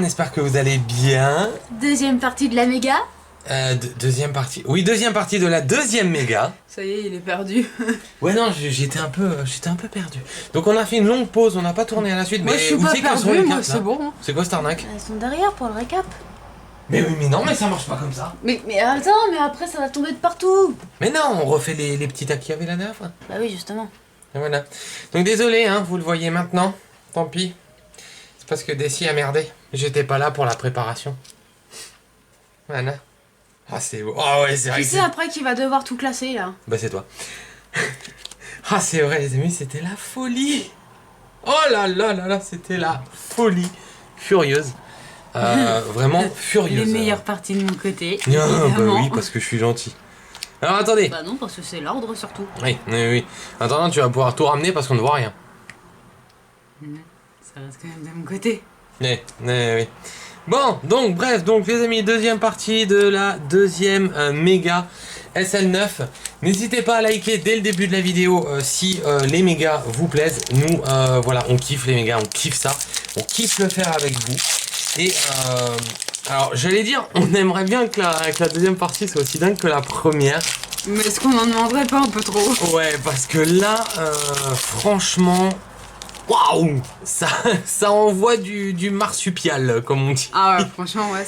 espère que vous allez bien. Deuxième partie de la méga. Deuxième partie. Oui, deuxième partie de la deuxième méga. Ça y est, il est perdu. Ouais, non, j'étais un peu perdu. Donc on a fait une longue pause, on n'a pas tourné à la suite. Moi, mais je suis où pas c'est qu'elles sont, perdu, les moi, cartes, c'est là bon. C'est quoi cette arnaque? Elles sont derrière pour le récap. Mais oui, mais non, mais ça marche pas comme ça. Mais attends, mais après ça va tomber de partout. Mais non, on refait les petits tas qu'il y avait la dernière fois. Bah oui, justement. Et voilà. Donc désolé, hein, vous le voyez maintenant. Tant pis. C'est parce que Dessy a merdé. J'étais pas là pour la préparation. Voilà. Ah, c'est beau. Ah ouais, c'est vrai Qui que c'est après qui va devoir tout classer là? Bah c'est toi. Ah c'est vrai les amis, c'était la folie. Oh là là là là, c'était la folie. Furieuse. Vraiment furieuse. Les meilleures parties de mon côté. Ah, bah évidemment. oui, parce que je suis gentil. Alors attendez. Bah non, parce que c'est l'ordre surtout. Oui, oui, oui. Attends, tu vas pouvoir tout ramener parce qu'on ne voit rien. Ça reste quand même de mon côté. Oui, oui, oui. Bon, donc bref, donc les amis, deuxième partie de la deuxième méga SL9. N'hésitez pas à liker dès le début de la vidéo si les mégas vous plaisent. Nous, voilà, on kiffe les mégas, on kiffe ça. On kiffe le faire avec vous. Et alors, j'allais dire, on aimerait bien que la deuxième partie soit aussi dingue que la première. Mais est-ce qu'on en demanderait pas un peu trop? Ouais, parce que là, franchement... Waouh, ça envoie du marsupial, comme on dit. Ah ouais, franchement, ouais,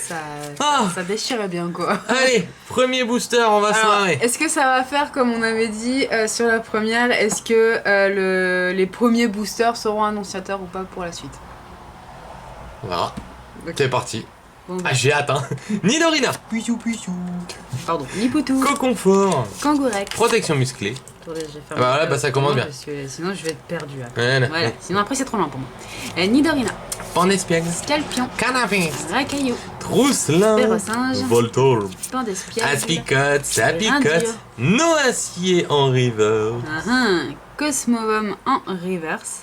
Ah. ça déchirait bien quoi. Allez, premier booster, on va se Alors, marrer. est-ce que ça va faire comme on avait dit sur la première? Est-ce que les premiers boosters seront annonciateurs ou pas pour la suite? On verra. Ok. C'est parti. Bon, Ah, j'ai hâte, hein. Nidorina. Puissou. Pardon, Nipoutou. Coconfort. Kangourex. Protection musclée. Attendez, je vais faire Ah bah voilà, bah ça commence bien. parce que sinon je vais être perdu là. Voilà. Voilà, sinon après c'est trop lent pour moi. Nidorina, Pandespiègle. Scalpion, Canapé. Racaillou, Trousselin. Perrosinge, Voltorb. Pandespiègle, Aspicote. Sapicote. Reindeer. Noacier en river. Cosmovum en reverse.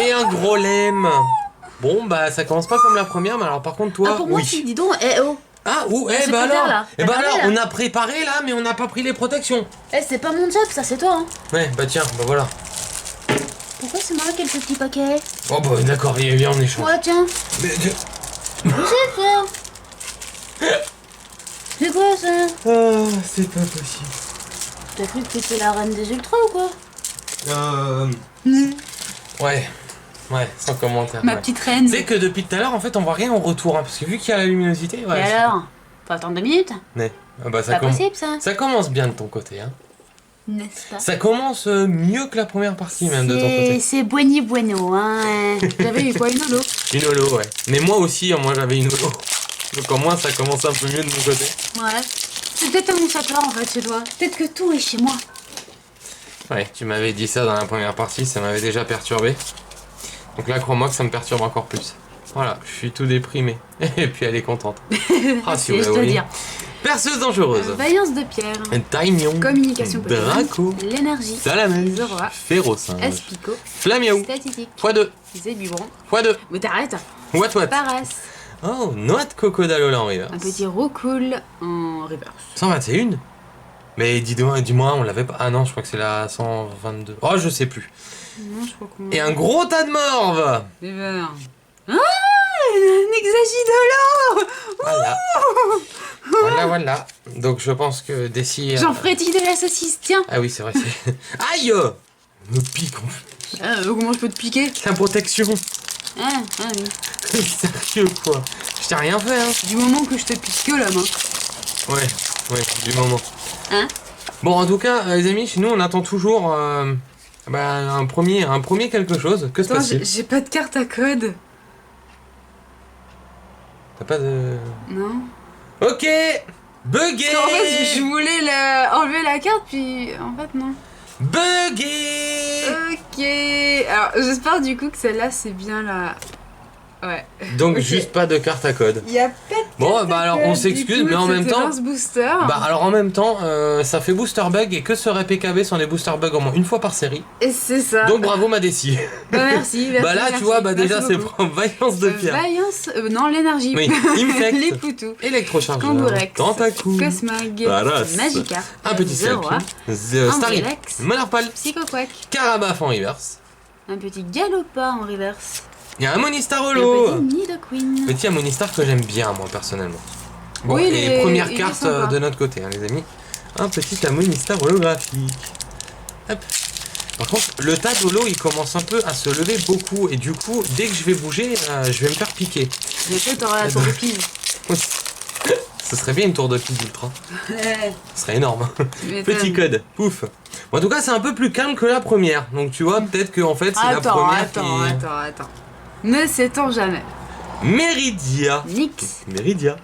Et un gros lemme. Bon, bah ça commence pas comme la première, mais alors par contre, toi. Ah pour moi oui. si, dis donc, oh. Ah, ou, La bah secrétaire, alors, là. eh bah T'as alors, regardé, là on a préparé là, mais on n'a pas pris les protections. C'est pas mon job ça, c'est toi hein. Ouais, bah tiens, bah voilà. Pourquoi c'est moi qui ai le petit paquet? Oh bah d'accord, viens, on échange. Ouais tiens, Mais, c'est ça. C'est quoi ça? ah, c'est pas possible. T'as cru que t'étais la reine des ultras ou quoi? Ouais, sans commentaire. Ma ouais. petite reine. Tu sais que depuis tout à l'heure, en fait, on voit rien en retour, hein, parce que vu qu'il y a la luminosité, ouais. Et alors? Faut attendre 2 minutes? Ouais. Ah bah, Pas possible ça? ça commence bien de ton côté, hein. N'est-ce pas? Ça commence mieux que la première partie, même, de ton côté. C'est bueni bueno, hein. J'avais eu quoi, une holo? Une holo, ouais. Mais moi aussi, moi j'avais une holo. Donc au moins, ça commence un peu mieux de mon côté. Ouais. C'est peut-être un moussacleur en fait chez toi. Peut-être que tout est chez moi. Ouais, tu m'avais dit ça dans la première partie, ça m'avait déjà perturbé. Donc là, crois-moi que ça me perturbe encore plus. Voilà, je suis tout déprimé. Et puis elle est contente. Ah, si vous je la dois voyez. dire. Perceuse dangereuse. Vaillance de pierre. Taignon. Communication Pokémon. Draco. L'énergie. Salamèche. Zoroa. Férocinge. Espico. Flamiaou. Statistique. x2. Zébubron. x2. Mais t'arrêtes. What. Paras. Oh, noix de cocodalola en reverse. Un petit Roucoule en reverse. 121. Mais dis-moi, on l'avait pas. Ah non, je crois que c'est la 122. Oh, je sais plus. Non, je crois qu'on... Et un gros tas de morve. Des verres. Ah, un Hexagidolo. Voilà. Donc je pense que Dessy... J'en frétille de la saucisse, tiens. Ah oui, c'est vrai. Aïe. Me pique en fait. Comment je peux te piquer? La protection. Oui. Sérieux quoi. Je t'ai rien fait, hein. Du moment que je te pique que la main. Ouais, du moment. Hein? Bon, en tout cas, les amis, chez nous, on attend toujours un premier quelque chose. Que se Attends, passe-t-il? j'ai pas de carte à code. T'as pas de... Non. Ok. Bugué. En fait, je voulais enlever la carte, puis en fait, non. Bugué. Ok. Alors, j'espère du coup que celle-là, c'est bien la... Ouais. Donc Ok. juste pas de carte à code. Il y a pas de Bon, carte bah à alors code, on du s'excuse, coup, mais en même c'était temps... Lance Booster. Bah alors en même temps, ça fait booster bug et que serait PKB sans les booster bugs au moins une fois par série. Et c'est ça. Donc bravo ma Dessy. Bah merci. Bah là tu vois, bah déjà c'est vaillance de pierre. Vaillance... non, l'énergie. Oui, Infect. Les poutous. Électrochargeur. Kangourex. Tentacool. Cosmag. Paras. Magikarp. Un petit Zoroa. Scalping. Starry. Angelex. Monarpal. Psychoquack. Carabaf en reverse. Un petit Galopa en reverse. Il y a un Monistar Et holo. un petit Nidoqueen. Petit Monistar que j'aime bien, moi, personnellement. Bon, Oui, et première il est carte sympa. de notre côté, hein, les amis. Un petit Monistar holographique. Hop. Par contre, le tas d'holo, il commence un peu à se lever beaucoup. Et du coup, dès que je vais bouger, je vais me faire piquer. Bientôt, t'auras la tour de pile. Ce serait bien une tour de pile ultra. Ce serait énorme. Tu Petit m'étonnes. code. Pouf. Bon, en tout cas, c'est un peu plus calme que la première. Donc, tu vois, peut-être que en fait, c'est la première Attends. Ne sait-on jamais. Méridia. Nyx. Méridia.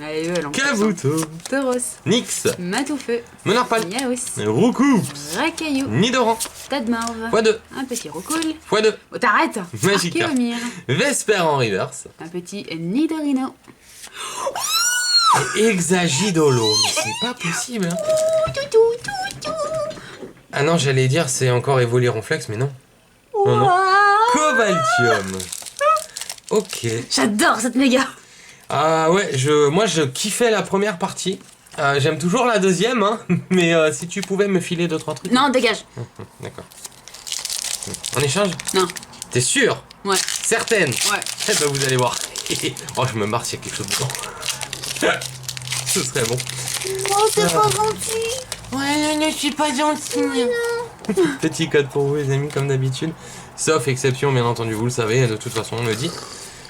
Allez, elle en Kabuto. Tauros. Nyx. Matoufeu. Monarpal. Yaous. Roucou. Racaillou. Nidoran. Tadmorve. x2. Un petit Roucoule. x2. Oh, t'arrêtes. Magikarp. Archéomir. Vesper en reverse. Un petit Nidorino. Hexagidolo. Mais c'est pas possible. Hein. Ah non, j'allais dire c'est encore Evoli-Ronflex, mais non. Non, non. Cobaltium. Ok. J'adore cette méga. Ah ouais, moi je kiffais la première partie. J'aime toujours la deuxième, hein, mais si tu pouvais me filer 2-3 trucs. Non, dégage. D'accord. En échange? Non. T'es sûr? Ouais. Certaine? Ouais. Eh ben vous allez voir. Oh, je me marre s'il y a quelque chose dedans. Ce serait bon. Oh, c'est pas gentil. Ouais, je ne suis pas gentil. Petit code pour vous les amis, comme d'habitude. Sauf exception, bien entendu, vous le savez, de toute façon on me dit.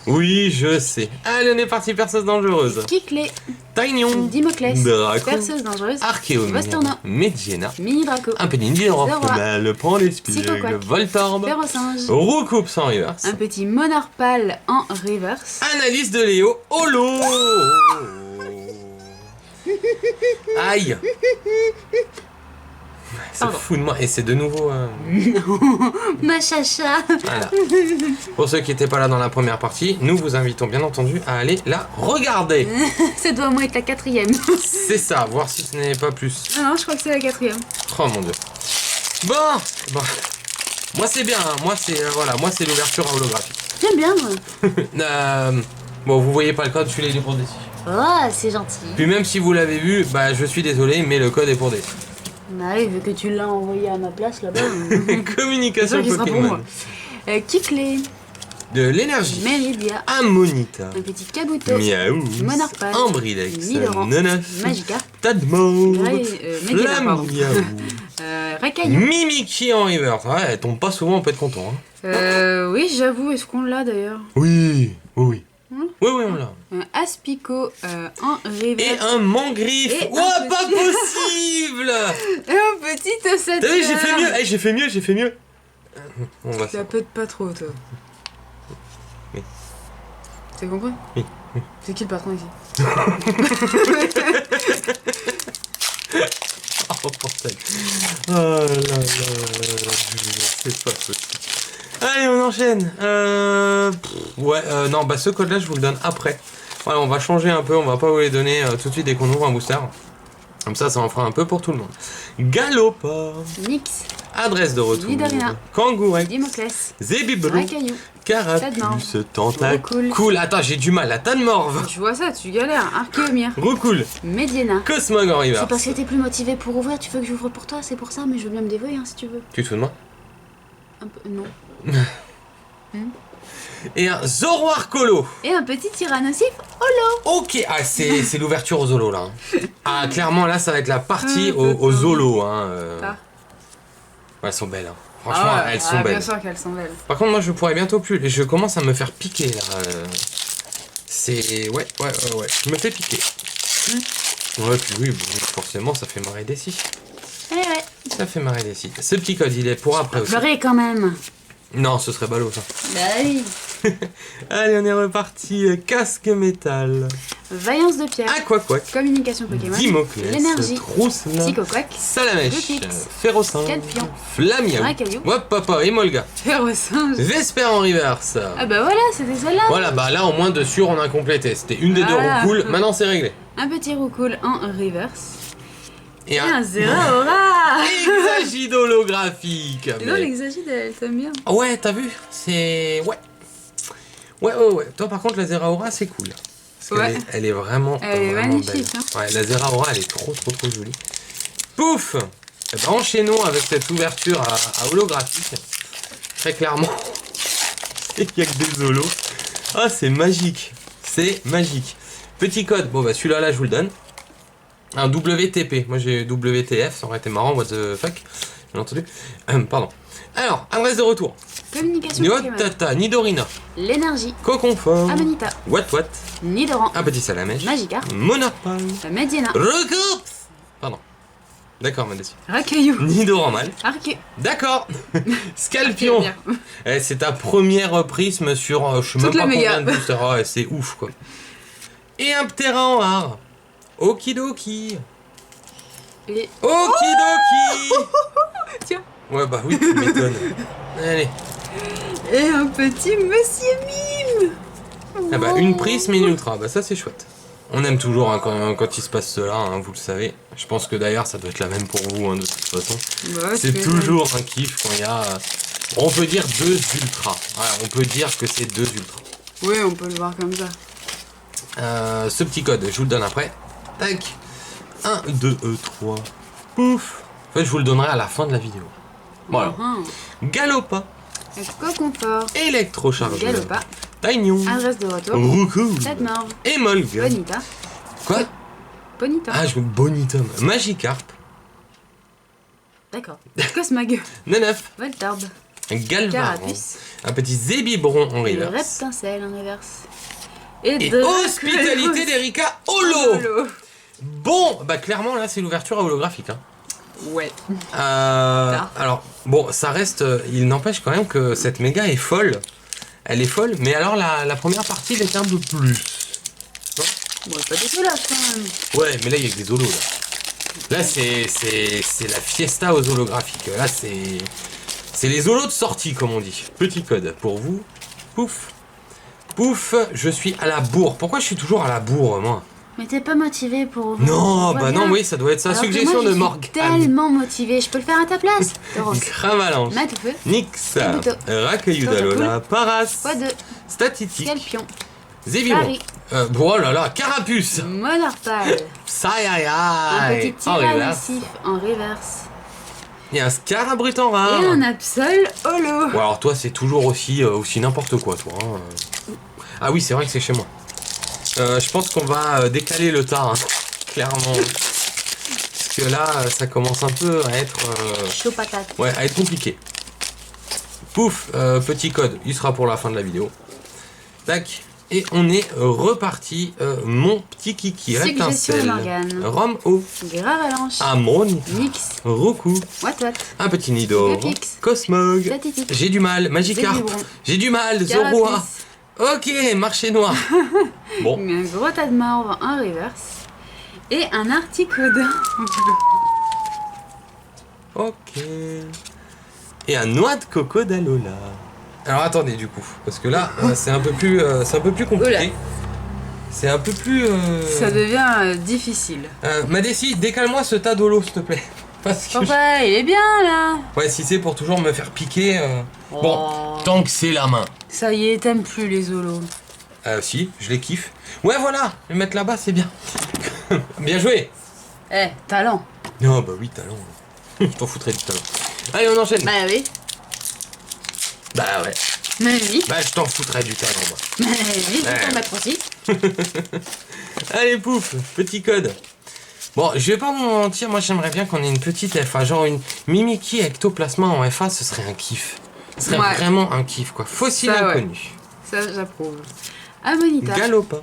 Oui, je sais. Allez, on est parti, perceuse dangereuse. Kickley. Taignon. Dimoclès. Draco. Perceuse dangereuse. Archéomir. Vostourno. Mediena. Mini Draco. Un peu Nindirand. Zoroa. Femelle. Prends les spigles. Psychoquack. Voltorb. Ferrosinge. Roucoupe sans reverse. Un petit Monarpal en reverse. Analyse de Léo. Holo. Aïe. C'est Pardon. fou de moi. Et c'est de nouveau... Ma chacha. Voilà. Pour ceux qui n'étaient pas là dans la première partie, nous vous invitons bien entendu à aller la regarder. Ça doit au moins être la 4ème. C'est ça, voir si ce n'est pas plus. Non, je crois que c'est la 4ème. Oh mon dieu. Bon. Moi c'est bien, hein. Moi c'est moi c'est l'ouverture à holographie. J'aime bien, moi. Bon, vous voyez pas le code, celui-là il est pour Desi. Oh, c'est gentil. Puis même si vous l'avez vu, bah je suis désolé, mais le code est pour Desi. Bah oui, vu que tu l'as envoyé à ma place là-bas. Communication C'est sûr qu'il sera pour Pokémon. moi. Kickley. De l'énergie. Meridia. Ammonita. Un petit Kabuto. Miaou. Monarpal. Ambrilex. Nidoran. Neneuf. Magikarp. Tadmor. Mediena, Flamme. pardon. Miaou. Racaillou. Mimikyu en reverse. Ouais, elle tombe pas souvent, on peut être content. Hein. Oui, j'avoue, est-ce qu'on l'a d'ailleurs? Oui, oui. Hein Oui, on l'a. Un Aspico en reverse. Et un mangriffe. Et Oh, un pas petit- possible. Et un petit ossature. T'as vu, j'ai fait mieux. On va Ça pète pas trop, toi. Oui. T'as compris? Oui. C'est qui le patron ici? Oh, bordel. Oh là là. C'est pas possible. Allez, on enchaîne. Non, bah ce code-là, je vous le donne après. Voilà, on va changer un peu, on va pas vous les donner tout de suite dès qu'on ouvre un booster. Comme ça en fera un peu pour tout le monde. Galopard. Nyx. Adresse de retour. Nidorina. Kangourek. Dimoclès. Zébibro. Racaillou. Carapuce. Tentacle. Roucoule. Cool. Attends, j'ai du mal. La Tadmorve. Je vois ça, tu galères. Archéomir. Roucoule. Mediena. Cosmog en C'est reverse. parce que t'es plus motivé pour ouvrir, tu veux que j'ouvre pour toi, c'est pour ça, mais je veux bien me dévouer si tu veux. Tu te fous de moi? Un peu, non. Et un Zoroark Holo. Et un petit Tyrannosif holo. Ok, ah, c'est l'ouverture aux Holo là. Hein. Ah, clairement là ça va être la partie Ah, aux putain. Holo. Hein, Ah. Ouais, elles sont belles. Hein. Franchement, elles sont belles. Bien sûr qu'elles sont belles. Par contre, moi je pourrais bientôt plus. Et je commence à me faire piquer là. C'est. Ouais. Je me fais piquer. Ouais, puis oui, bon, forcément ça fait marrer des six. Ouais. Ça fait marrer des six. Ce petit code il est pour après aussi. Pleurer quand même. Non, ce serait ballot ça. Bah oui. Allez, on est reparti. Casque métal. Vaillance de pierre. Aquaquac. Communication Pokémon. Dimoclès. L'énergie. Trousselin. Psychoquack. Salamèche. Rufix. Ferrosin. Calpion. Flamiaou. Racaillou. Hop, papa, Emolga. Ferrosinge. Vesper en reverse. Ah bah voilà, c'était celle-là. Voilà, bah là au moins de sûr on a complété. C'était une des deux Voilà. roucoules, maintenant c'est réglé. Un petit Roucoule en reverse. Et Et un Zeraora. Hexagide holographique. Et non, l'exagide, elle t'aime bien. Ouais, t'as vu? C'est. Ouais. Toi par contre la Zeraora c'est cool. Parce Ouais. elle est vraiment. Elle est vraiment magnifique, belle. hein. Ouais, la Zeraora elle est trop jolie. Pouf! Eh ben, enchaînons avec cette ouverture à holographique. Très clairement. Il y a que des zolos. Ah, c'est magique. C'est magique. Petit code. Bon, bah celui-là, là, je vous le donne. Un WTP. Moi, j'ai WTF. Ça aurait été marrant. What the fuck. J'ai entendu. Pardon. Alors, adresse de retour. Communication Pokémon. Niotata, Nidorina, L'énergie. Coconform, Amanita. What, Nidoran. un petit salamèche, Magikarp. Monarpal, Mediena. Recoups. Pardon. D'accord, Madessi. Racaillou. Nidoran mal. Arquet. D'accord. Scalpion. Eh, c'est ta première prisme sur je sais même Toute pas la combien méga. de boosters. Ah, ouais, c'est ouf quoi. Et un Ptera en rare. Okidoki. Et... Okidoki. Tiens. Ouais bah oui, tu m'étonnes. Allez. Et un petit monsieur mime. Ah bah une prisme et une ultra. Bah ça c'est chouette. On aime toujours hein, quand il se passe cela, hein, vous le savez. Je pense que d'ailleurs ça doit être la même pour vous hein, de toute façon. Bah, C'est toujours un kiff quand il y a... on peut dire 2 ultras. Voilà, on peut dire que c'est 2 ultras. Oui, on peut le voir comme ça. Ce petit code, je vous le donne après. Tac. 1, 2, 3. Pouf. En fait, je vous le donnerai à la fin de la vidéo. Voilà. Galopa. Coconfort. Électrochargeur. Galopa. Taignon. Adresse de retour. Roucoule. Tête-Morve. Emolga. Bonita. Quoi? Bonita. Ah, je veux Bonitum. Magikarp. D'accord. Cosmag. Nenef. Voltorb. Galvaron. Carapuce. Un petit Zébibron en Et reverse. Reptincelle en reverse. Et hospitalité d'Erika Holo. Bon, bah clairement là c'est l'ouverture holographique. Hein. Ouais. Alors, bon, ça reste... il n'empêche quand même que cette méga est folle. Elle est folle, mais alors la première partie, elle était un peu plus. Bon, pas dégueulasse quand même. Ouais, mais là, il y a que des holos, là. Là, c'est la fiesta aux holographiques. Là, c'est les holos de sortie, comme on dit. Petit code pour vous. Pouf. Pouf, je suis à la bourre. Pourquoi je suis toujours à la bourre, moi? Mais t'es pas motivé pour... Non, bah non, oui, ça doit être sa suggestion de Morgane. Je suis tellement motivé, je peux le faire à ta place. Cravalanche, Matouffeux. Nixa, Racaillou d'Alola, Paras, X2. Statistique, Scalpion. Zébibron. Paris. Oh là là, Carapuce. Monarpal. Saïaïaï. Un petit En reverse. Tyrannicif en reverse. Il y a un Scarabrut en rare. Et un Absol holo. Ouais, alors toi, c'est toujours aussi n'importe quoi, toi. Hein. Ah oui, c'est vrai que c'est chez moi. Je pense qu'on va décaler le tas, hein, clairement. Parce que là, ça commence un peu à être... Chaud patate. ouais, à être compliqué. Pouf, petit code, il sera pour la fin de la vidéo. Tac, et on est reparti. Mon petit kiki, Suggestion Reptincelle, Morgane. Rom-O, Gravalanche. Amonita, Nix. Roku, What. un petit Nido, Gepix. Cosmog, Statistique. j'ai du mal, Magikarp, Zébibron. j'ai du mal, Zoroa. Carapuce. Ok, marché noir. Bon, Un gros tas de morve en reverse. Et un Articodin. ok. Et un noix de coco d'Alola. Alors attendez du coup, parce que là c'est un peu plus compliqué. Oula. C'est un peu plus. Ça devient difficile. Madessi, décale-moi ce tas d'holo, s'il te plaît. Parce que Papa, il est bien là. ouais, si c'est pour toujours me faire piquer. Bon, Oh. tant que c'est la main. Ça y est, t'aimes plus les holos. Si, je les kiffe. Ouais, voilà, le mettre là-bas, c'est bien. Bien joué. Eh, talent. Non, bah oui, talent. Je t'en foutrais du talent. Allez, on enchaîne. Bah oui. Bah ouais. Mais oui. Bah je t'en foutrais du talent, moi. Mais oui, je vais t'en mettre aussi. Allez, pouf, petit code. Bon, je vais pas vous mentir, moi j'aimerais bien qu'on ait une petite FA, genre une Mimikyu ectoplasma en FA, ce serait un kiff. Ce serait Ouais. vraiment un kiff, quoi. Fossile Ça, ouais. inconnu. Ça, j'approuve. Amonita. Galopa,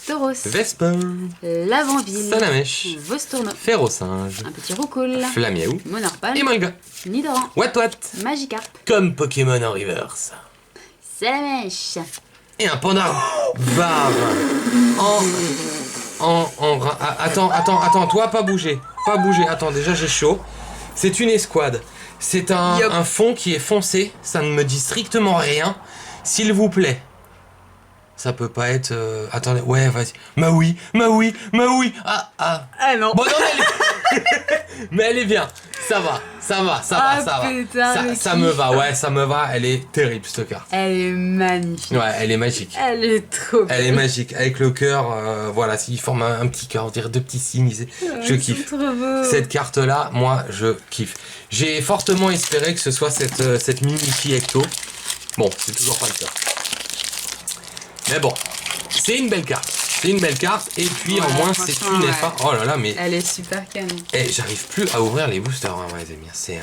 Tauros. Vesper, Lavandeville. Salamèche, Vostourneau. Férocinge, Un petit roucoule. Flamiaou Monarpal. et Molga. Nidoran. What. Magikarp. Comme Pokémon en reverse. Salamèche. Et un panda barre. Attends, toi pas bouger. Pas bouger, attends, déjà j'ai chaud. C'est une escouade. C'est un fond qui est foncé, ça ne me dit strictement rien. S'il vous plaît. Ça peut pas être... Attendez, ouais, vas-y. Maui. Ah non. Bon, non, mais elle est bien. Ça va. Putain, Ça me va, ouais, ça me va. Elle est terrible, cette carte. Elle est magnifique. Ouais, elle est magique. Elle est trop belle. Elle est magique. Avec le cœur, voilà, s'il forme un petit cœur, on dirait deux petits signes, je kiffe. C'est trop beau. Cette carte-là, moi, je kiffe. J'ai fortement espéré que ce soit cette Mimikyu Ecto. Bon, c'est toujours pas le cas. Mais bon, c'est une belle carte. C'est une belle carte. Et puis, Ouais, en moins, c'est franchement, une ouais. FA. Oh là là, mais... Elle est super canon. Eh, j'arrive plus à ouvrir les boosters, hein, les amis. C'est...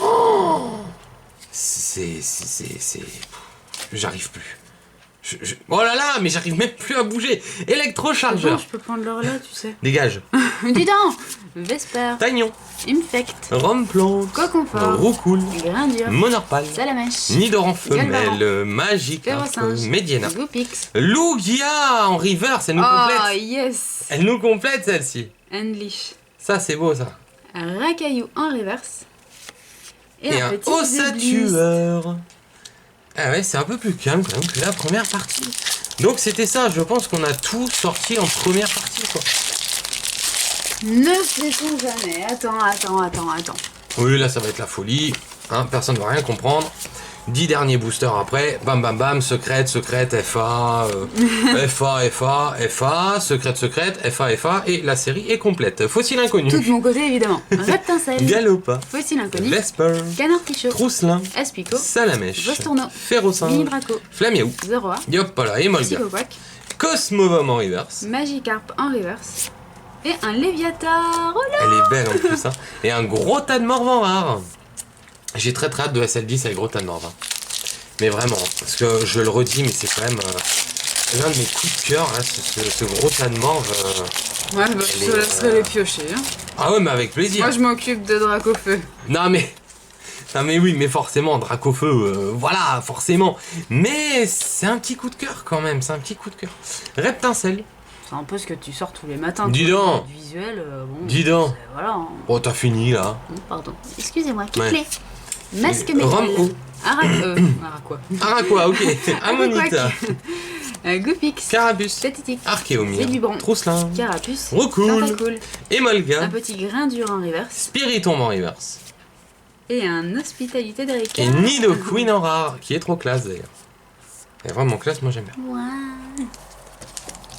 Oh, j'arrive plus. Oh là là, mais j'arrive même plus à bouger. Électrochargeur. Je peux prendre l'or là, tu sais. Dégage. Dis donc. Vesper. Tagnon. Infect. Rhumplante. Coconfort. Roucoule. Grindure. Monorpal. Salamèche. Nidoran Galvaran. femelle. Magikarp. Ferrosinge. Mediana. Goopix. Lugia en reverse. Elle nous Oh complète. yes. Elle nous complète celle-ci. Unleash. Ça, c'est beau ça. Un Racaillou en reverse. Et un petit ossature. Ah ouais, c'est un peu plus calme quand même que la première partie. Donc c'était ça, je pense qu'on a tout sorti en première partie quoi. Ne sait-on jamais. Attends. Oui, là ça va être la folie. Hein, personne ne va rien comprendre. 10 derniers boosters après, bam bam bam, secrète, FA, FA, secrète, FA, et la série est complète. Fossile inconnu. Tout de mon côté évidemment. Reptincelle. Galopa. Fossile inconnu. Vesper. Canard Pichot. Trousselin. Aspico. Salamèche. Vostourneau. Ferrosinge. Mini Draco. Flamiaou. Zoroa. Yopala et Molga. Psychoquack. Cosmovom en reverse. Magikarp en reverse. Et un Léviatar. Oh là. Elle est belle en plus, hein. Et un gros tas de morvants rares. J'ai très hâte de SL10 avec gros tas de morvants. Mais vraiment, parce que je le redis, mais c'est quand même l'un de mes coups de cœur, hein, ce gros tas de morve. Ouais, bah, je te laisserai les piocher. Hein. Ah ouais, mais avec plaisir. Moi, je m'occupe de Dracofeu. Non mais oui, mais forcément, Dracofeu, voilà, forcément. Mais c'est un petit coup de cœur quand même, c'est un petit coup de cœur. Reptincelle. C'est un peu ce que tu sors tous les matins. Dis quoi. donc. Le visuel, bon. Dis donc. Voilà. Hein. Oh, t'as fini là. Pardon. Excusez-moi, Ouais. Kickley. Masque Rampo. métal. Araquois. Araquois, ok. Ammonita. Goopix. Carapuce. Tatitique. Archéomir. Zébubron. Trousselin. Carapuce. Roucoule. Tentacool. Emolga. Un petit Grindure en reverse. Spiritomb en reverse. Et un Hospitalité de Ricard. Et Nidoqueen en rare, qui est trop classe d'ailleurs. Elle est vraiment classe, moi j'aime bien. Ouais.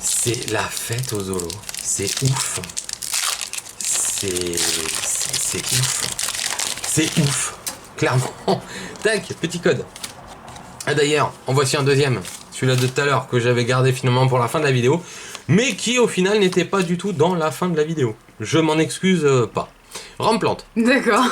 C'est la fête aux zolos. C'est ouf. C'est ouf. C'est ouf. Clairement. Tac, petit code. Ah d'ailleurs, en voici un deuxième. Celui-là de tout à l'heure que j'avais gardé finalement pour la fin de la vidéo. Mais qui au final n'était pas du tout dans la fin de la vidéo. Je m'en excuse pas. Ramplante. D'accord.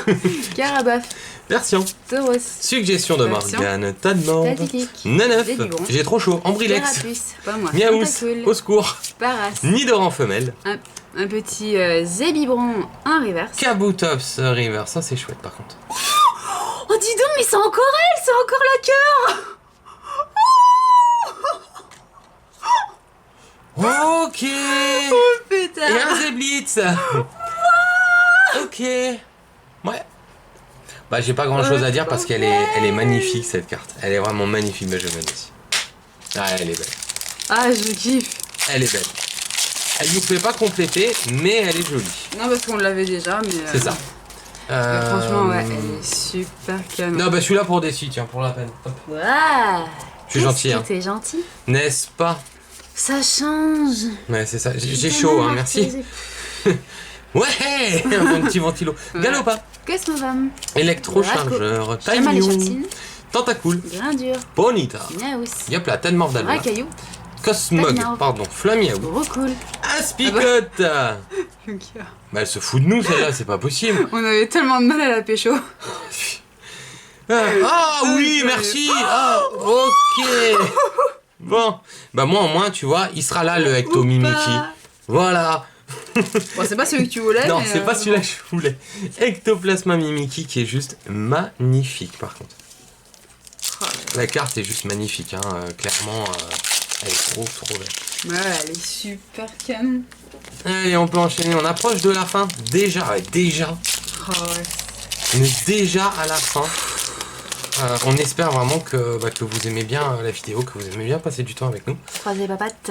Carabaf. Version. Tauros. Suggestion de Version. Morgane. Tadmord. Tatitique. Naneuf. Zébubron. J'ai trop chaud. Ambrilex. Carapuce. Pas moi. Miaous. Tentacool. Au secours. Paras. Nidoran femelle. Un petit Zébibron en reverse. Kabutops River. Ça c'est chouette par contre. Oh dis donc, mais c'est encore elle, c'est encore la cœur. Ok. Putain. Et un Zeblitz. Ok. Ouais. Bah j'ai pas grand chose à dire parce qu'elle est magnifique cette carte. Elle est vraiment magnifique, Benjamin aussi. Ah elle est belle. Ah je kiffe. Elle est belle. Elle nous fait pas compléter, mais elle est jolie. Non parce qu'on l'avait déjà, mais... C'est ça. mais franchement ouais, elle est super canon. Non bah celui-là pour des tiens, pour la peine. Hop. Waouh. Je suis gentil hein. T'es gentil. N'est-ce pas? Ça change. Ouais c'est ça. J'ai chaud hein, merci. Ouais. Un bon petit ventilo. Ouais. Galopa. Cosmovam. Électrochargeur. Taillon. Chamaléchontine. Tentacool. Grindure. Bonita. Miaous. Yop là, Tadmord d'Alba. Racaillou. Cosmog, Tadmord. pardon, Flamiaou. Roucoule. Aspicote. Bah elle se fout de nous celle-là, c'est pas possible. On avait tellement de mal à la pécho. Ah oui, merci. Ah, ok. Bon, bah moi au moins, tu vois, il sera là le Ecto Mimiki. Voilà. Bon, c'est pas celui que tu voulais. Non, mais, c'est pas celui-là que je voulais. Ectoplasma Mimiki qui est juste magnifique par contre. La carte est juste magnifique, hein. Clairement, elle est trop belle. Ouais, elle est super canon. Allez, on peut enchaîner, on approche de la fin. Déjà, ouais, déjà. Oh, ouais. On est déjà à la fin. On espère vraiment que vous aimez bien la vidéo, que vous aimez bien passer du temps avec nous. Croisez papates.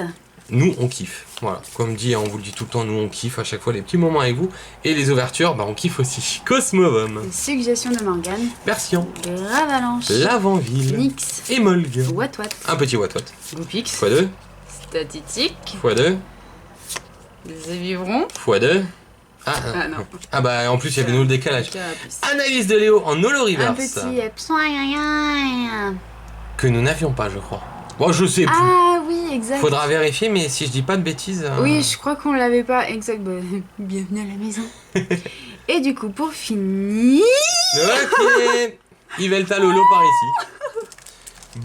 Nous, on kiffe. Voilà, comme dit, on vous le dit tout le temps, nous, on kiffe à chaque fois les petits moments avec vous. Et les ouvertures, on kiffe aussi. Cosmovom. Suggestion de Morgane. Persian. Gravalanche. L'Avantville. Nyx. Emolga. Watwat. Un petit Watwat. Goopix. x2. Statitique. x2. Zébivron. x2. Ah non. Ah bah en plus il y avait nous le décalage. Carapuce. Analyse de Léo en holo Un reverse. petit Psoing. que nous n'avions pas, je crois. Bon, je sais plus. Ah oui, exact. Faudra vérifier, mais si je dis pas de bêtises... Oui, je crois qu'on l'avait pas. Exact. Bah, bienvenue à la maison. Et du coup, pour finir... Ok. Yvelta Lolo par ici.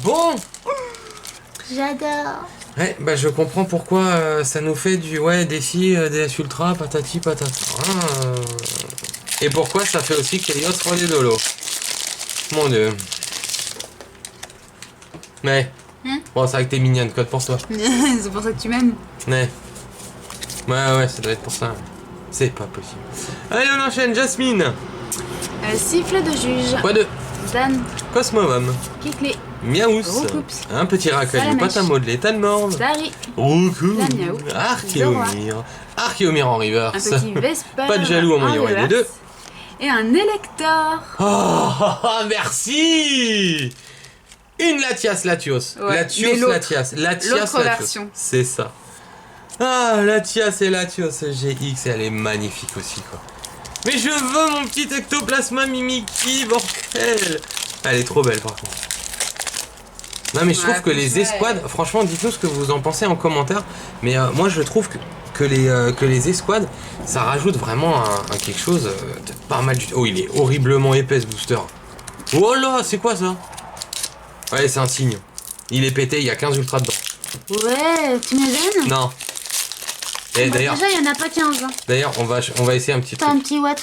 Bon. J'adore. Ouais, bah je comprends pourquoi ça nous fait du Desi, DS Ultra, patati patata. Et pourquoi ça fait aussi Chaos Relais Lolo. Mon dieu. Mais. Bon, c'est vrai que t'es mignonne, code pour toi. C'est pour ça que tu m'aimes. Ouais. Ouais, ça doit être pour ça. C'est pas possible. Allez, on enchaîne, Jasmine. Siffle de juge. Quoi de Dan. Cosmowam. Kikli. Miaous. Roucoups. Un petit racaille, Salamèche. pâte à modeler, Tanmorve. Dari. Roucou. La Miaou. Archéomir. Archéomir en Un reverse. petit Vesper. Pas de jaloux en moyen les reverse. deux. Et un Elector. Oh, merci. Une Latias Latios. Ouais, Latios mais l'autre. Latias. Latias L'autre Latios. version. C'est ça. Ah, Latias et Latios GX, elle est magnifique aussi, quoi. Mais je veux mon petit ectoplasma Mimiki, bordel. Elle est trop belle, par contre. Non, mais je trouve que les escouades, franchement, dites-nous ce que vous en pensez en commentaire. Mais moi, je trouve que les escouades, ça rajoute vraiment un quelque chose de pas mal du tout. Oh, il est horriblement épais, ce booster. Oh là, c'est quoi ça? Ouais, c'est un signe. Il est pété, il y a 15 ultras dedans. Ouais, tu me donnes? Non. Et Bah, d'ailleurs, déjà, il y en a pas 15. Hein. d'ailleurs, on va essayer un petit T'as truc. un petit what.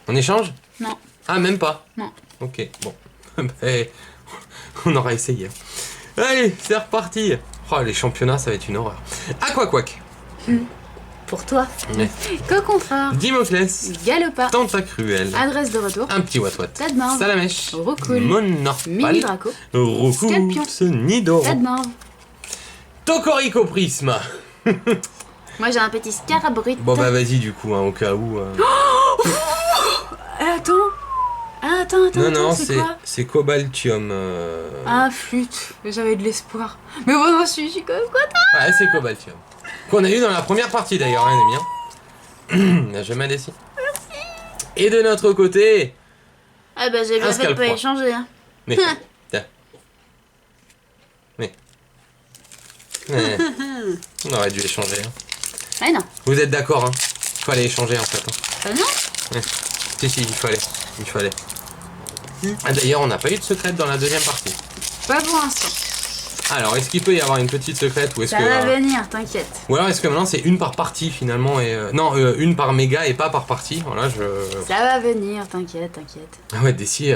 On échange? Non. Ah, même pas? Non. Ok, bon. Eh, on aura essayé. Allez, c'est reparti. Oh, les championnats, ça va être une horreur. Aquaquac. Pour toi. Ouais. Coconfort. Dimoclès. Galopa. Tentacruel. Adresse de retour. Un petit Watwat. Tadmorve. Salamèche. Roucoule. Monorpal. Mini Draco. Scorpion. Roucoups. Nidoro. Tadmorve. Tocorico Prisme. Moi, j'ai un petit scarabrit. Bon, bah vas-y, du coup, hein, au cas où. Attends. Non, c'est quoi? c'est Cobaltium. Ah, flûte. J'avais de l'espoir. Mais bon, non, je suis comme quoi? Ouais, c'est Cobaltium. Qu'on a eu dans la première partie d'ailleurs, hein, les miens. On a jamais déçu. Et de notre côté. Ah bah, j'ai bien Un fait de pas scalp-point. échanger. Hein. Mais. Tiens. Mais. Ouais. On aurait dû échanger. Hein. Ah non. Vous êtes d'accord, hein? Il fallait échanger en fait. Hein. Ah non. Si, il fallait. Il fallait. Ah, d'ailleurs, on n'a pas eu de secrète dans la deuxième partie. Pas pour l'instant. Alors, est-ce qu'il peut y avoir une petite secrète ou est-ce Ça que. va venir, t'inquiète. Ou alors est-ce que maintenant c'est une par partie finalement et. Non, une par méga et pas par partie. Voilà, je. Ça va venir, t'inquiète. Ah ouais, Desi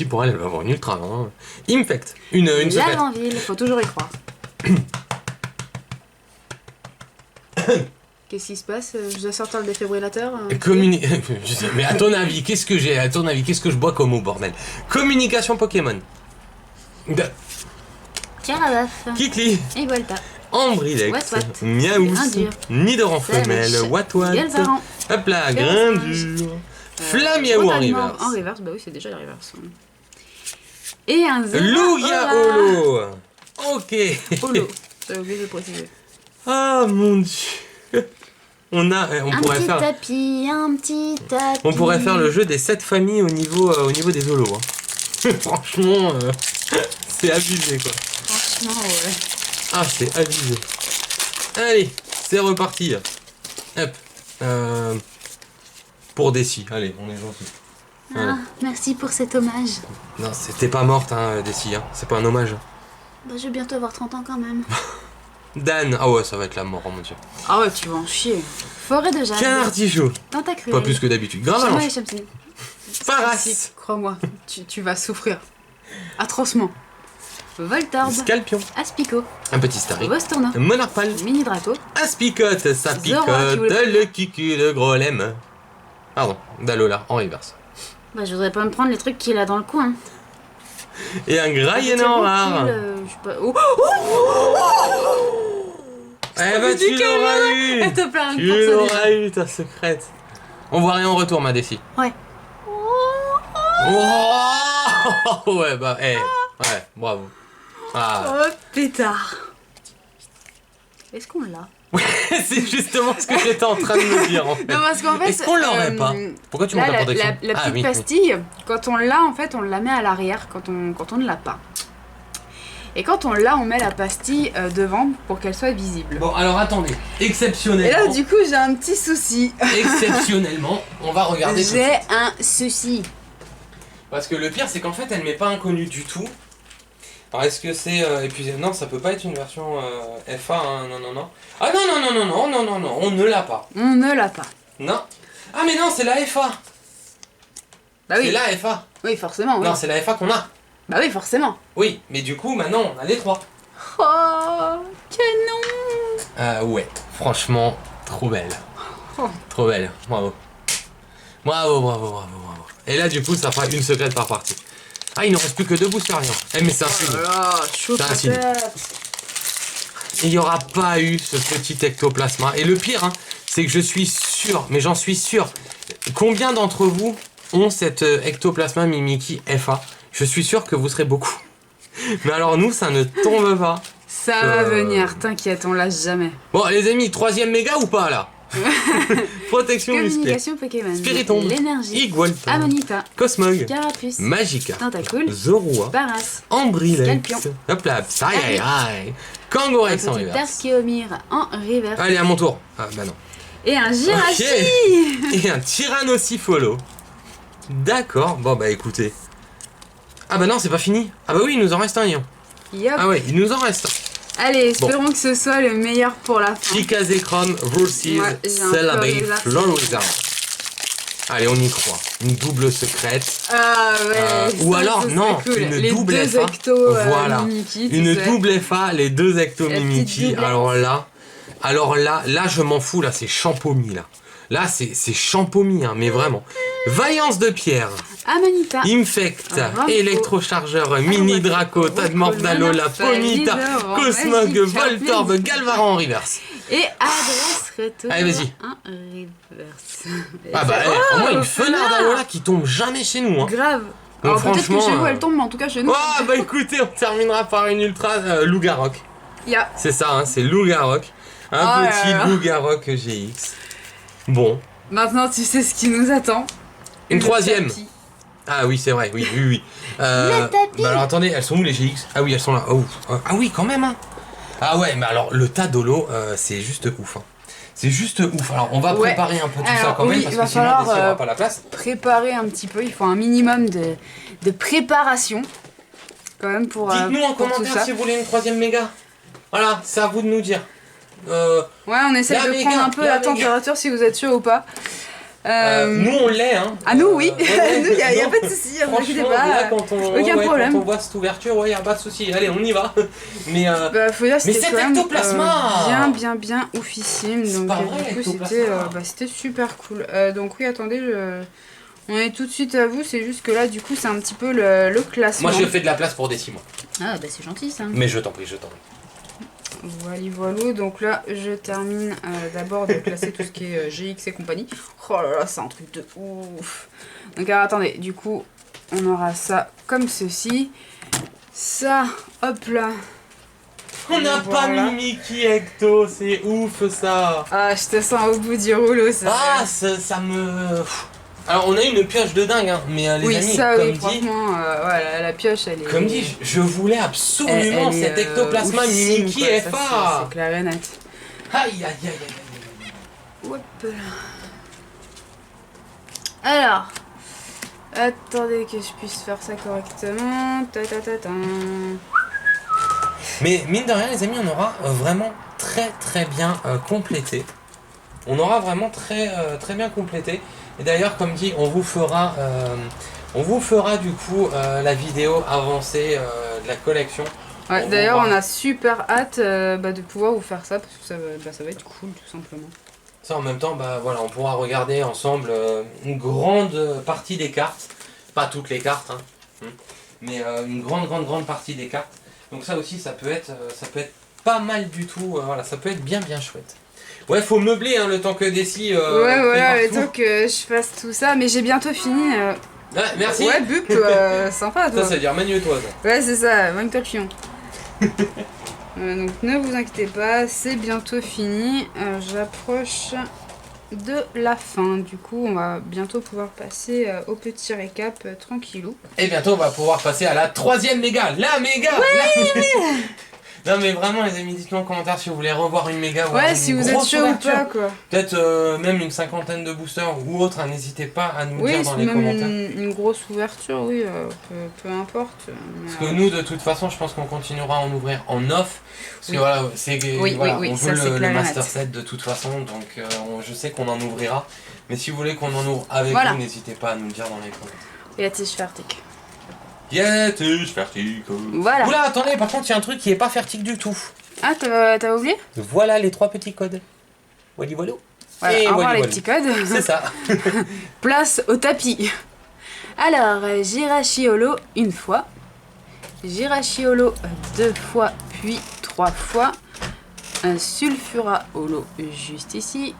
pour elle, elle va avoir une ultra. Hein. Infect. Une secrète. L'Avanville, faut toujours y croire. Qu'est-ce qui se passe? Je dois sortir le défibrillateur? Je sais, mais à ton avis, qu'est-ce que j'ai? À ton avis, qu'est-ce que je bois comme eau, bordel? Communication Pokémon. Carabaf. Kikli. Et Volta. Ambrilex. Watwat. Miaous. Grindur. Nidoran Salamèche. femelle. Watwat. Galvaran. Hop là, Galvaran. Grindur. Flamiaou en Tadmorve reverse. En reverse, bah oui, c'est déjà les reverse. Et un Zera. Lugia Holo. Ok. Holo. J'avais oublié de le préciser. Ah mon dieu. On pourrait faire. Un petit tapis. On pourrait faire le jeu des 7 familles au niveau des holos. Hein. Franchement, c'est abusé quoi. Franchement, ouais. Ah, c'est abusé. Allez, c'est reparti. Hop. Pour Desi. Allez, on est gentil. Ah, merci pour cet hommage. Non, c'était pas morte, hein, Desi. Hein. C'est pas un hommage. Bah, je vais bientôt avoir 30 ans quand même. Dan. Ah ouais, ça va être la mort, oh mon dieu. Ah ouais, tu vas en chier. Forêt de jade. Canard Tichou. Tentacruel. Pas plus que d'habitude. Grave Ouais, Shamsi. Paras. Crois-moi, tu vas souffrir. Atrocement. Voltorb. Scalpion. Aspico. Un petit Starry. Vostourna. Monarpal. Mini Draco. Aspicote. Ça picote. Zora, tu voulais- Le kiki, le gros lemme. Pardon. Dalola, en reverse. Bah, je voudrais pas me prendre les trucs qu'il a dans le coin. Et un Graillena en rare. Je sais pas. Oh, Eh bah tu l'auras eu. Elle te plaint Tu pour ça l'auras déjà. eu ta secrète. On voit rien en retour ma Desi. Ouais. Oh ouais bah ouais bravo. Ah. Oh, pétard. Est-ce qu'on l'a? C'est justement ce que j'étais en train de me dire en fait. Non, parce qu'en fait. Est-ce qu'on l'aurait pas? Pourquoi tu montes Là, la la protection? petite Ah, oui, oui. pastille, quand on l'a, en fait, on la met à l'arrière quand on ne l'a pas. Et quand on l'a, on met la pastille devant pour qu'elle soit visible. Bon, alors attendez, Et exceptionnellement, là, du coup, j'ai un petit souci. exceptionnellement, on va regarder tout de J'ai suite. un souci. Parce que le pire, c'est qu'en fait, elle m'est pas inconnue du tout. Alors, est-ce que c'est... et puis, non, ça peut pas être une version FA, hein, non, non, non. Ah non, non, non, non, non, non, non, non, on ne l'a pas. On ne l'a pas. Non. Ah mais non, c'est la FA. Bah oui. C'est la FA. Oui, forcément. Oui. Non, c'est la FA qu'on a. Bah oui, forcément. Oui, mais du coup, maintenant, on a les 3. Oh, canon. Ouais, franchement, trop belle. Oh. Trop belle, bravo. Bravo, bravo, bravo, bravo. Et là, du coup, ça fera une secrète par partie. Ah, il ne reste plus que 2 boosters, rien. Eh, mais c'est un signe. Oh là là, chaud C'est un signe. patate. Il n'y aura pas eu ce petit ectoplasma. Et le pire, hein, c'est que je suis sûr, mais j'en suis sûr, combien d'entre vous ont cet ectoplasma Mimikyu FA? Je suis sûr que vous serez beaucoup. Mais alors nous, ça ne tombe pas. Ça va venir, t'inquiète, on lâche jamais. Bon, les amis, 3ème méga ou pas, là? Protection musclée. Communication Pokémon. Spiritomb. L'énergie. Igualton. Amonita. Cosmog. Carapuce. Magica. Tentacool. Zorua. Baras. Ambrilex. Scorpion. Hop là, ça y est, aïe. Kangorex en Un petit reverse. Archeomir en reverse. Allez, à mon tour. Ah, bah non. Et un Jirachi. Et un Tyrannosifolo. D'accord, bon bah écoutez. Ah bah non, c'est pas fini. Ah bah oui, il nous en reste un, Ian. Yup. Ah ouais, il nous en reste un. Allez, espérons que ce soit le meilleur pour la fin. Chicazecron versus Ouais, j'ai un Celebrate peu Floriza. Allez, on y croit. Une double secrète. Ah ouais. Ou ça, alors, ce serait non, cool. une Les double deux FA. ectos, Voilà. Mimikyu, tu Une sais. double FA, les 2 ecto La petite Mimikyu. doublette. Alors là, je m'en fous, là, c'est champomis, là. Là, c'est champomis, hein, mais vraiment. Vaillance de pierre. Amanita. Infect, Rampo. Électrochargeur, Mini Draco, Tadmorphalola, Ponyta, Leader, Cosmog, Magic, Voltorb, Charpent. Galvaran en reverse. Et adresse retour. Allez, vas-y. Un reverse. Ah bah, Oh, au moins une fenard. Fenardalola qui tombe jamais chez nous. Hein. Grave. Donc, Alors peut-être que franchement, chez vous elle tombe, mais en tout cas chez nous. Ah bah écoutez, on terminera par une ultra Lougarok. Ya. C'est ça, hein, c'est Lougarok. Un Oh là petit là. Lougarok GX. Bon. Maintenant tu sais ce qui nous attend. Une Le 3ème. tapis. Ah oui, c'est vrai, oui, oui, oui. Le tapis. Bah alors attendez, elles sont où les GX? Ah oui, elles sont là. Oh, ah oui, quand même, hein. Ah ouais, mais alors le Tadolo, c'est juste ouf. Hein. C'est juste ouf. Alors on va Ouais. préparer un peu tout ça Alors, quand même, oui, parce il va que sinon, falloir, d'ici, on aura pas la place. Préparer un petit peu, il faut un minimum de préparation. Quand même pour. Dites-nous en pour tout commentaire ça. si vous voulez une 3ème méga. Voilà, c'est à vous de nous dire. Ouais, on essaie La de méga, prendre un peu la la méga. température si vous êtes chaud ou pas. Nous on l'est, hein. Ah nous oui, ouais, nous y a non, pas de souci, vous inquiétez franchement, pas. là, quand on, aucun problème. quand on voit cette ouverture, ouais, y a pas de souci. Allez, on y va. Mais Bah, faut dire que Mais c'était cet quand même ectoplasma bien oufissime. C'est Donc pas vrai, du coup ectoplasma. c'était super cool. Donc oui, attendez, on est tout de suite à vous. C'est juste que là, du coup, c'est un petit peu le classement. moi je fais de la place pour des 6 mois. Ah bah c'est gentil ça. Mais je t'en prie, je t'en prie. Voilà. Donc là, je termine d'abord de classer tout ce qui est GX et compagnie. Oh là là, c'est un truc de ouf. Donc alors, attendez, du coup, on aura ça comme ceci. Ça, hop là. On n'a pas Voilà. Mimikyu Ecto, c'est ouf ça. Ah, je te sens au bout du rouleau, ça. Ah, ça me... Alors on a une pioche de dingue, hein, mais les oui, amis, ça, comme oui, dit... franchement, ouais, la pioche, elle est... Comme dit, je voulais absolument elle est, cet ectoplasma oufissime, Mimikyu quoi, ça, FA. C'est clair et net. Aïe aïe aïe aïe Hop là. Alors, attendez que je puisse faire ça correctement. Ta. Mais mine de rien les amis, on aura vraiment très bien complété. On aura vraiment très bien complété. Et d'ailleurs comme dit, on vous fera du coup la vidéo avancée de la collection. Ouais, On d'ailleurs, va- on a super hâte de pouvoir vous faire ça parce que ça va être cool, tout simplement. Ça en même temps, bah voilà, on pourra regarder ensemble une grande partie des cartes. Pas toutes les cartes, hein, mais une grande partie des cartes. Donc ça aussi, ça peut être pas mal du tout. Voilà, ça peut être bien chouette. Ouais, faut meubler hein, le temps que Desi. ouais, voilà, le prépare temps que je fasse tout ça, mais j'ai bientôt fini. tout. Ouais, merci. Ouais, Bup, sympa, toi. Ça veut dire magne-toi. ça. Ouais, c'est ça, manque-toi le fion. Donc ne vous inquiétez pas, c'est bientôt fini. J'approche de la fin. Du coup, on va bientôt pouvoir passer au petit récap tranquillou. Et bientôt, on va pouvoir passer à la 3e méga. La méga. Non mais vraiment les amis, dites-nous en commentaire si vous voulez revoir une méga ou Ouais, une si vous êtes grosse chaud ou ouverture. pas, quoi. Peut-être même une 50aine de boosters ou autre, hein, n'hésitez pas à nous dire dans les même commentaires. une grosse ouverture, oui, peu importe. Parce que nous, de toute façon, je pense qu'on continuera à en ouvrir en off. Parce que voilà, c'est Oui, voilà, oui, on ça, veut c'est le clair et Master net. Set de toute façon, donc je sais qu'on en ouvrira. Mais si vous voulez qu'on en ouvre avec Voilà. vous, n'hésitez pas à nous le dire dans les commentaires. Et la tige fertig. Jetzt ist fertig. Voilà. Oula, attendez, par contre, il y a un truc qui est pas fertig du tout. Ah, t'as oublié? Voilà les 3 petits codes. Wally voilà. Voilà, Et au revoir wally les wally. petits codes. C'est ça. Place au tapis. Alors, Jirachi Holo une fois. Jirachi Holo 2 fois, puis 3 fois. Un Sulfura Holo juste ici.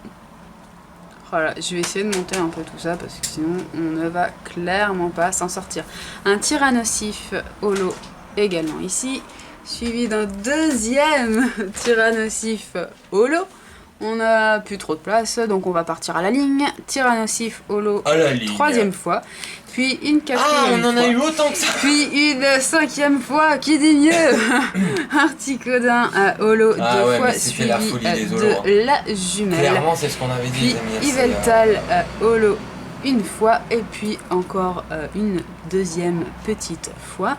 Voilà, je vais essayer de monter un peu tout ça parce que sinon on ne va clairement pas s'en sortir. Un Tyrannosif Holo également ici, suivi d'un deuxième Tyrannosif Holo. On n'a plus trop de place, donc on va partir à la ligne. Tyrannosif Holo, À la ligne. 3e fois, puis une 4e Ah, on en fois. a eu autant que ça. Puis une 5e fois, qui dit mieux? Articodin Holo Ah 2 ouais, fois, mais c'était la suivi folie des holos, hein. de la jumelle. Clairement, c'est ce qu'on avait dit, Puis les amis. c'est, Yveltal Holo une fois, et puis encore une deuxième petite fois.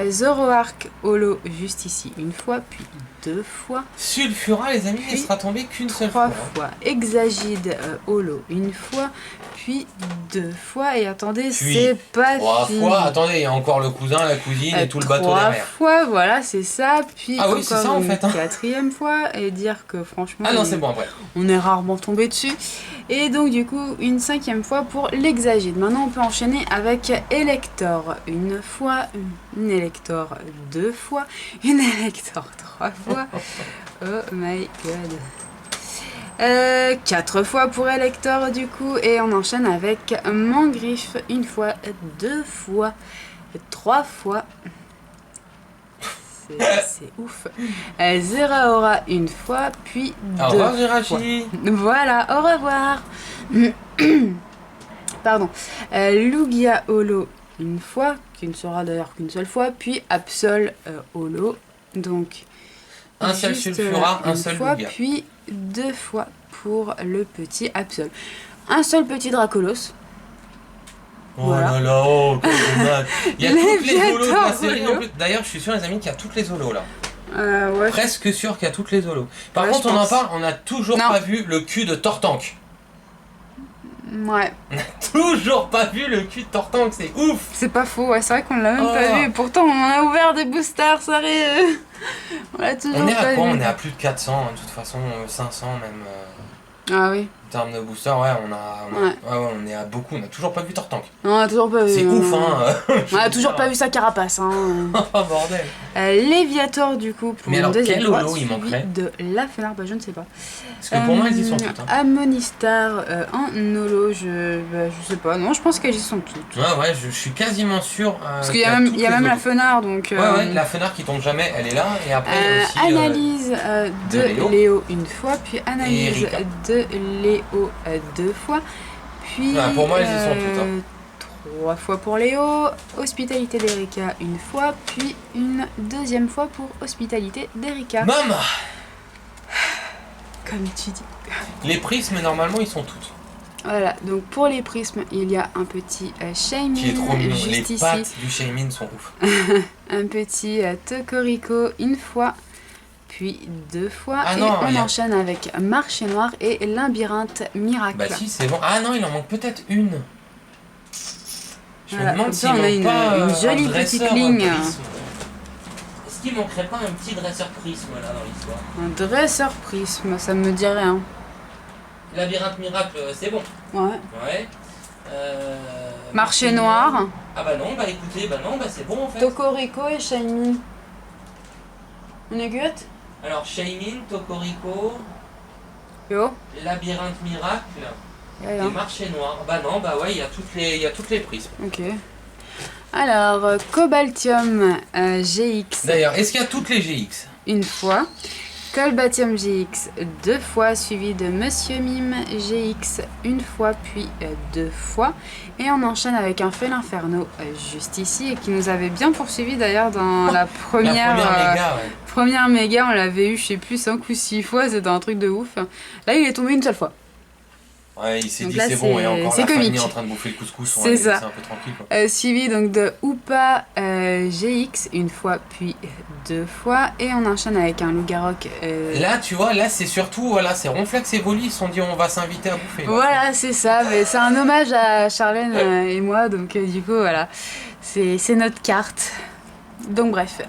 Zoroark Holo juste ici une fois, puis 2 fois. Sulfura, les amis, il Puis sera tombé qu'une seule 3 fois. fois. Hexagide Holo une fois, puis 2 fois. Et attendez, Puis c'est pas 3 fini. fois. Attendez, il y a encore le cousin, la cousine et tout le bateau 3 derrière. fois, voilà, c'est ça. Puis Ah oui, c'est encore ça, en une fait, hein. 4e fois. Et dire que franchement, Ah non, c'est bon après. on est rarement tombé dessus. Et donc du coup, une 5e fois pour l'Hexagide. Maintenant, on peut enchaîner avec Elector une fois, une Elector 2 fois, une Elector 3 fois. Oh my god. 4 fois pour Elector du coup, et on enchaîne avec Mangriffe une fois, 2 fois, 3 fois. C'est ouf. Zeraora une fois, puis 2 Au revoir, fois. Jirachi. Voilà, au revoir. Pardon. Lugia Holo une fois, qui ne sera d'ailleurs qu'une seule fois, puis Absol Holo. Donc, Un seul juste, Sulfura, un une seul fois, Lugia. puis 2 fois pour le petit Absol. Un seul petit Dracolos. Oh Voilà. là là, oh, quel dommage. Il y a Les toutes les holos de la Vietors, série en Holo. plus. D'ailleurs, je suis sûr, les amis, qu'il y a toutes les holos là. Ouais. Presque sûr qu'il y a toutes les holos. Par Ouais, contre, je on en pense. parle, on a toujours Non. pas vu le cul de Tortank. Ouais. Toujours pas vu le cul de Tortank, c'est ouf. C'est pas faux, ouais, c'est vrai qu'on l'a même Oh. pas vu. Et pourtant, on en a ouvert des boosters, sérieux. On l'a toujours On est pas à quoi? vu. On est à plus de 400, hein, de toute façon, 500 même. Ah oui. En termes de booster, ouais, Ouais. on est à beaucoup. On a toujours pas vu Tortank. Non, on a toujours pas vu. C'est ouf, hein. On a toujours pas vu sa carapace, hein. Oh bordel. Léviator, du coup, pour Mais une alors, deuxième quel fois, holo il suivi manquerait? de la Fenard, bah, je ne sais pas. Parce que pour moi, elles y sont toutes. Hein. Ammonistar en holo, je sais pas. Non, je pense qu'elles y sont toutes. Ouais, je suis quasiment sûr. Parce qu'il y a même la Fenard, donc... Ouais, la Fenard qui tombe jamais, elle est là. Et après, aussi. Analyse de de Léo une fois, puis analyse Erika. de Léo 2 fois, puis Ouais, pour moi, elles y sont toutes, hein. 3 fois pour Léo, hospitalité d'Erika une fois, puis une deuxième fois pour hospitalité d'Erika. Maman. Comme tu dis. Les prismes, normalement, ils sont toutes. Voilà, donc pour les prismes, il y a un petit Shaymin Qui est trop mignon. juste Les ici, pattes du Shaymin sont ouf. un petit Tokorico une fois, puis 2 fois, Ah et non, on il y a- enchaîne avec Marché Noir et Labyrinthe Miracle. Bah si, c'est bon. Ah non, il en manque peut-être une. Je Voilà, me demande comme s'il ça, on a manque pas une jolie un petite dresseur ligne. prisme. Est-ce qu'il manquerait pas un petit dresseur prisme là dans l'histoire? Un dresseur prisme, ça me dit rien. Labyrinthe miracle, c'est bon. Ouais. Ouais. Marché Noir, Ah bah non, bah écoutez, bah non, bah c'est bon en fait. Tokorico et Shaymin. On est good? Alors Shaymin, Tokorico, Yo. Labyrinthe miracle Yeah, et yeah. Marché Noir. Bah non, bah ouais, il y a toutes les prismes. Ok. Alors, Cobaltium GX D'ailleurs, est-ce qu'il y a toutes les GX? une fois. Colbatium GX 2 fois, suivi de Monsieur Mime GX 1 fois, puis 2 fois. Et on enchaîne avec un Félin Inferno juste ici, et qui nous avait bien poursuivi d'ailleurs dans la première méga, ouais. première méga. On l'avait eu, je sais plus, 5 ou 6 fois, c'était un truc de ouf. Là, il est tombé une seule fois. Ouais, il s'est Donc dit là, c'est bon, et encore c'est la famille comique. en train de bouffer le couscous, on va C'est les ça. laisser un peu tranquille, quoi. Suivi donc de Hoopa GX 1 fois, puis 2 fois. Et on enchaîne avec un Loup-Garok. Là, tu vois, là c'est surtout, voilà, c'est Ronflex et Voli, ils se sont dit on va s'inviter à bouffer. Là. Voilà, c'est ça. Mais c'est un hommage à Charlène et moi. Donc, du coup, voilà. C'est notre carte. Donc, bref.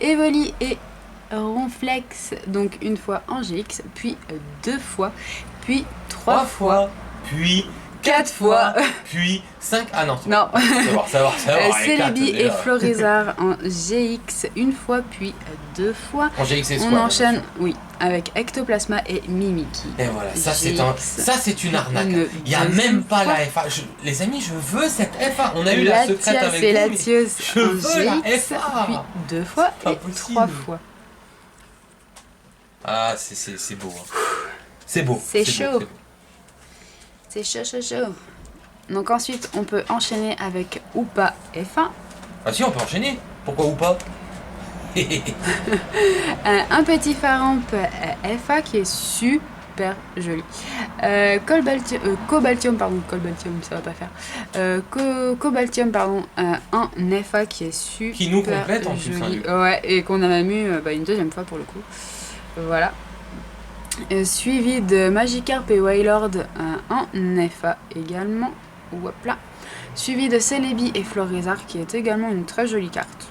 Evoli et Ronflex. Donc, 1 fois en GX, puis 2 fois, puis 3 fois, puis 4 fois. puis 5. Ah non, Non. ça va. Celebi et Florizard en GX 1 fois, puis 2 fois. En GX et On Squad, enchaîne, oui, avec Ectoplasma et Mimikyu. et voilà, ça GX, c'est une arnaque. une Il n'y a deuxième même pas fois. la FA. Les amis, je veux cette FA. On a eu la secrète avec et vous. mais Latios je en veux la GX, FA. puis 2 fois C'est pas et possible. 3 fois. Ah, c'est beau. Hein. C'est beau. C'est beau, chaud. beau. C'est chaud. Donc ensuite, on peut enchaîner avec Hoopa F1. Ah si, on peut enchaîner. Pourquoi ou pas? Un petit Faramp FA qui est super joli. Cobaltium, ça va pas faire. Cobaltium, en FA qui est super Qui nous complète en plus, joli. hein, du coup. Ouais, et qu'on a même eu une deuxième fois pour le coup. Voilà. Suivi de Magikarp et Wailord en FA également. Hop là. Suivi de Celebi et Florizard qui est également une très jolie carte.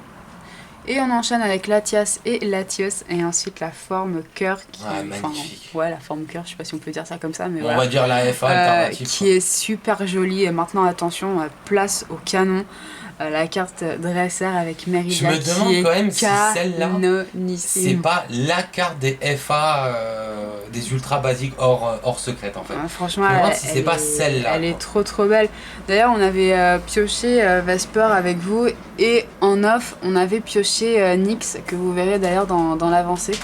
Et on enchaîne avec Latias et Latios et ensuite la forme cœur qui magnifique. ouais, la forme cœur, je sais pas si on peut dire ça comme ça, mais On voilà. va dire la FA alternative. Qui est super jolie. Et maintenant attention, place au canon. La carte Dresser avec Merida. Je me demande qui est quand même si celle-là, canonissime. c'est pas la carte des FA des ultra basiques hors secrète en fait. Ouais, franchement, Je me demande si c'est pas celle-là, elle est quoi. trop belle. D'ailleurs, on avait pioché Vesper avec vous et en off, on avait pioché Nyx que vous verrez d'ailleurs dans l'avancée,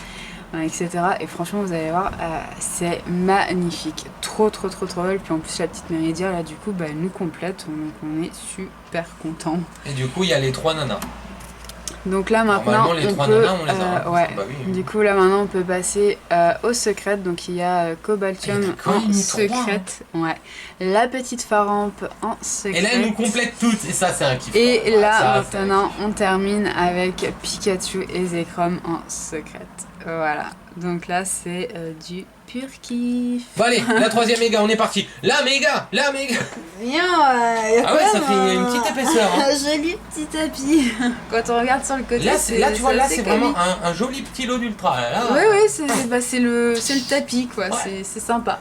etc. Et franchement, vous allez voir, c'est magnifique, trop belle. Puis en plus, la petite Méridia là, du coup, elle nous complète, donc on est super content. Et du coup, il y a les 3 nanas. Donc là maintenant, Normalement, les 3 nanas, on les a. Hein. ouais. Bah oui. Du coup là maintenant on peut passer aux secrètes. Donc il y a Cobaltium Il y en a quand en même 3, secrète, ouais. La petite Faramp en secrète. Et là, elle nous complète toutes. Et ça, c'est un kiff. Et quoi. là Ça, c'est un maintenant kiff. on termine avec Pikachu et Zekrom en secrète. Voilà. Donc là c'est du pur kiff. Bon allez, la 3ème méga, on est parti. La méga. Viens, Ah ouais, ça fait une petite épaisseur. Hein. Un joli petit tapis. Quand on regarde sur le côté, Là, tu vois, là, assez c'est vraiment comique. un joli petit lot d'ultra. Là. Ouais, c'est le tapis quoi, Ouais. c'est sympa.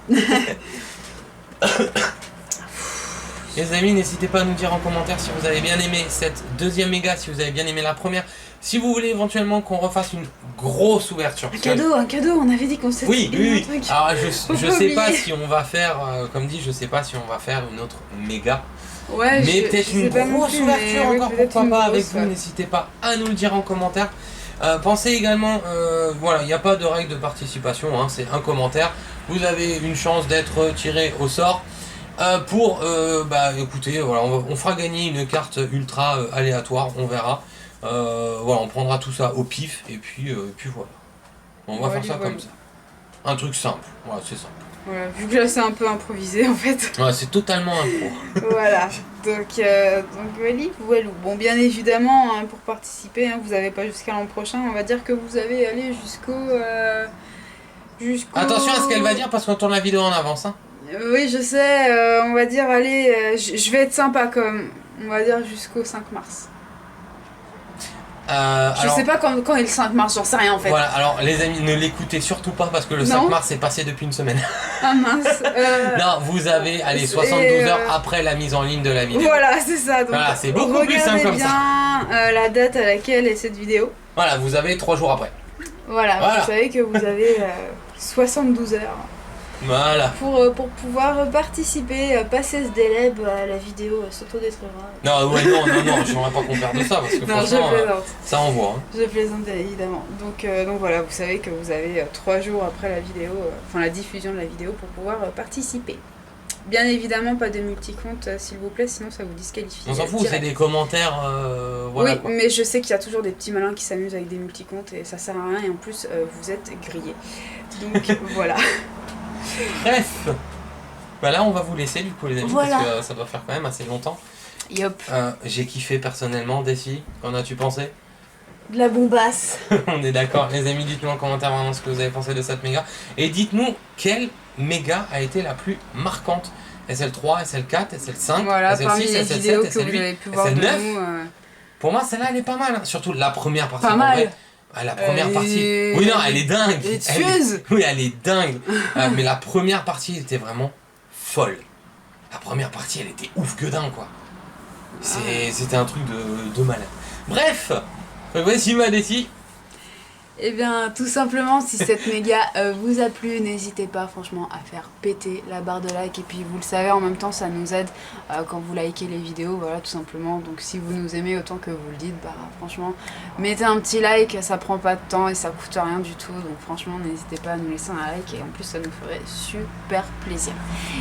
Les amis, n'hésitez pas à nous dire en commentaire si vous avez bien aimé cette 2ème méga, si vous avez bien aimé la première. Si vous voulez éventuellement qu'on refasse une grosse ouverture. Un cadeau, on avait dit qu'on s'était Oui. un truc. Alors Faut je pas sais pas oublier. si on va faire, comme dit, je sais pas si on va faire une autre méga. Ouais, Mais peut-être je sais une pas non grosse plus, ouverture mais encore, oui, peut-être pourquoi une pas grosse, avec vous, ouais. n'hésitez pas à nous le dire en commentaire. Pensez également, voilà, il n'y a pas de règle de participation, hein, c'est un commentaire. Vous avez une chance d'être tiré au sort pour, écoutez, voilà, on fera gagner une carte ultra aléatoire, on verra. Voilà, on prendra tout ça au pif et puis voilà. On va faire ça comme ça. Un truc simple, voilà, c'est simple. Voilà, vu que là c'est un peu improvisé en fait. Ouais, c'est totalement impro. Voilà, donc voilà. Bon, bien évidemment, hein, pour participer, hein, vous n'avez pas jusqu'à l'an prochain. On va dire que vous avez allé jusqu'au. Attention à ce qu'elle va dire parce qu'on tourne la vidéo en avance. Hein. Oui, je sais, on va dire, allez, je vais être sympa comme. On va dire jusqu'au 5 mars. Je sais pas quand est le 5 mars, j'en sais rien en fait. Voilà, alors les amis, ne l'écoutez surtout pas parce que le 5 mars est passé depuis une semaine. Ah mince. Non, vous avez, allez, 72 heures après la mise en ligne de la vidéo. Voilà, c'est ça. Donc, Voilà, c'est beaucoup plus simple comme ça. regardez bien la date à laquelle est cette vidéo. Voilà, vous avez 3 jours après. Voilà, Voilà. vous savez que vous avez 72 heures Voilà. pour pouvoir participer, passer ce délai, bah, la vidéo s'autodétruira. Non, ouais, non, j'aimerais pas qu'on perde ça parce que Non, je franchement, plaisante. ça envoie. Hein. Je plaisante évidemment. Donc voilà, vous savez que vous avez 3 jours après la vidéo, enfin la diffusion de la vidéo pour pouvoir participer. Bien évidemment, pas de multi-compte, s'il vous plaît, sinon ça vous disqualifie. On s'en fout, direct. c'est des commentaires, voilà Oui, quoi. mais je sais qu'il y a toujours des petits malins qui s'amusent avec des multi-comptes et ça sert à rien et en plus vous êtes grillés. Donc voilà. Bref, bah là on va vous laisser du coup les amis Voilà. parce que ça doit faire quand même assez longtemps. Yop. J'ai kiffé personnellement, Desi, qu'en as-tu pensé? De la bombasse. On est d'accord, les amis, dites-nous en commentaire vraiment ce que vous avez pensé de cette méga. Et dites-nous quelle méga a été la plus marquante. SL3, SL4, SL5, Voilà, parmi SL6, les vidéos SL7, que vous SL8, avez pu voir de SL9. nous. Pour moi, celle-là, elle est pas mal. Hein. Surtout la première partie. Pas en mal. vrai. La première Elle partie. est- Oui, non, elle est dingue. Elle est tueuse. Oui, elle est dingue. Mais la première partie était vraiment folle. La première partie, elle était ouf que dingue, quoi. C'était un truc de malade. Bref, voici ma Desi. Eh bien, tout simplement, si cette méga vous a plu, n'hésitez pas franchement à faire péter la barre de like. Et puis, vous le savez, en même temps, ça nous aide quand vous likez les vidéos, voilà, tout simplement. Donc, si vous nous aimez autant que vous le dites, bah franchement, mettez un petit like, ça prend pas de temps et ça coûte rien du tout. Donc, franchement, n'hésitez pas à nous laisser un like et en plus, ça nous ferait super plaisir.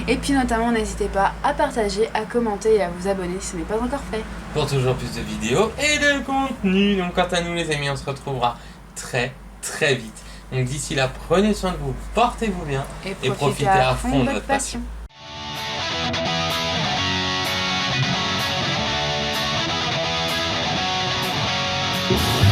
Et puis, notamment, n'hésitez pas à partager, à commenter et à vous abonner si ce n'est pas encore fait. Pour toujours plus de vidéos et de contenu. Donc, quant à nous, les amis, on se retrouvera très vite. Donc d'ici là, prenez soin de vous, portez-vous bien et profitez à fond de votre passion. passion.